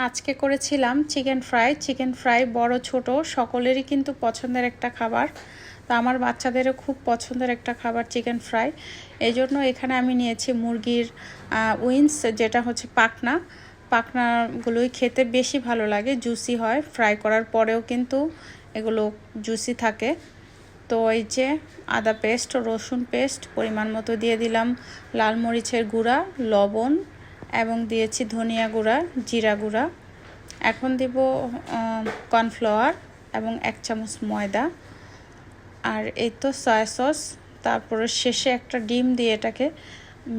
আজকে করেছিলাম chicken fry বড় ছোট সকলেরই কিন্তু পছন্দের একটা খাবার। তো আমার বাচ্চাদেরও খুব পছন্দের একটা খাবার চিকেন ফ্রাই। এই জন্য এখানে আমি নিয়েছি মুরগির উইংস, যেটা হচ্ছে পাখনাগুলোই খেতে বেশি ভালো লাগে, জুসি হয়, ফ্রাই করার পরেও কিন্তু এগুলো জুসি থাকে। তো এই যে আদা পেস্ট, রসুন পেস্ট পরিমাণ মতো দিয়ে দিলাম, লাল মরিচের গুঁড়া, লবণ এবং দিয়েছি ধনিয়া গুঁড়া, জিরা গুঁড়া। এখন দিব কর্নফ্লাওয়ার এবং 1 চামচ ময়দা, আর এই তো সয়া সস। তারপরে শেষে একটা ডিম দিয়ে এটাকে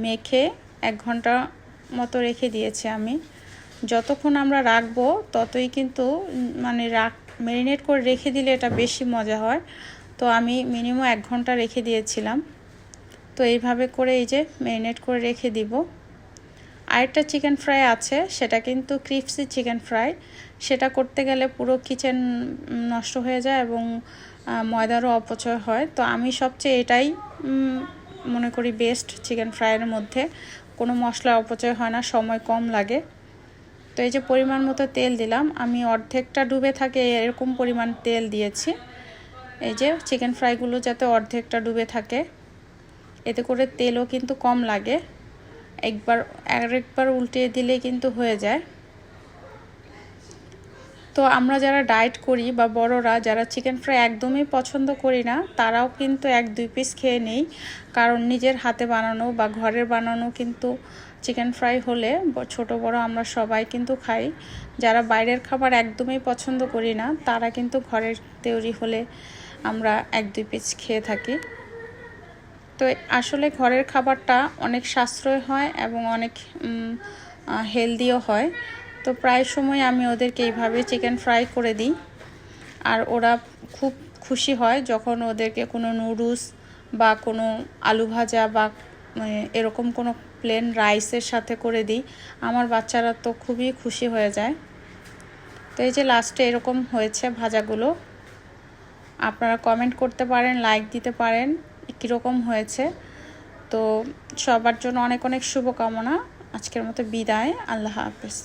মেখে 1 ঘন্টা মতো রেখে দিয়েছি আমি। যতক্ষণ আমরা রাখবো ততই কিন্তু ম্যারিনেট করে রেখে দিলে এটা বেশি মজা হয়। তো আমি মিনিমাম 1 ঘন্টা রেখে দিয়েছিলাম। তো এইভাবে করে এই যে ম্যারিনেট করে রেখে দিব। আরেকটা চিকেন ফ্রাই আছে, সেটা কিন্তু ক্রিপসি চিকেন ফ্রাই। সেটা করতে গেলে পুরো কিচেন নষ্ট হয়ে যায় এবং ময়দারও অপচয় হয়। তো আমি সবচেয়ে এটাই মনে করি বেস্ট চিকেন ফ্রাইয়ের মধ্যে। কোনো মশলার অপচয় হয় না, সময় কম লাগে। তো এই যে পরিমাণ মতো তেল দিলাম, আমি অর্ধেকটা ডুবে থাকে এরকম পরিমাণ তেল দিয়েছি। এই যে চিকেন ফ্রাইগুলো যাতে অর্ধেকটা ডুবে থাকে, এতে করে তেলও কিন্তু কম লাগে। আরেকবার উল্টিয়ে দিলে কিন্তু হয়ে যায়। তো আমরা যারা ডায়েট করি বা বড়রা যারা চিকেন ফ্রাই একদমই পছন্দ করি না, তারাও কিন্তু 1-2 পিস খেয়ে নেই। কারণ নিজের হাতে বানানো বা ঘরের বানানো কিন্তু চিকেন ফ্রাই হলে ছোট বড় আমরা সবাই কিন্তু খাই। যারা বাইরের খাবার একদমই পছন্দ করি না, তারা কিন্তু ঘরের তৈরি হলে আমরা 1-2 পিস খেয়ে থাকি। তো আসলে ঘরের খাবারটা অনেক সাশ্রয় হয় এবং অনেক হেলদিও হয়। তো প্রায় সময় আমি ওদেরকে এইভাবে চিকেন ফ্রাই করে দিই, আর ওরা খুব খুশি হয় যখন ওদেরকে কোনো নুডলস বা কোনো আলু ভাজা বা এরকম কোনো প্লেন রাইসের সাথে করে দিই। আমার বাচ্চারা তো খুবই খুশি হয়ে যায়। তো এই যে লাস্টে এরকম হয়েছে ভাজাগুলো। আপনারা কমেন্ট করতে পারেন, লাইক দিতে পারেন কীরকম হয়েছে। তো সবার জন্য অনেক অনেক শুভকামনা। আজকের মতো বিদায়। আল্লাহ হাফেজ।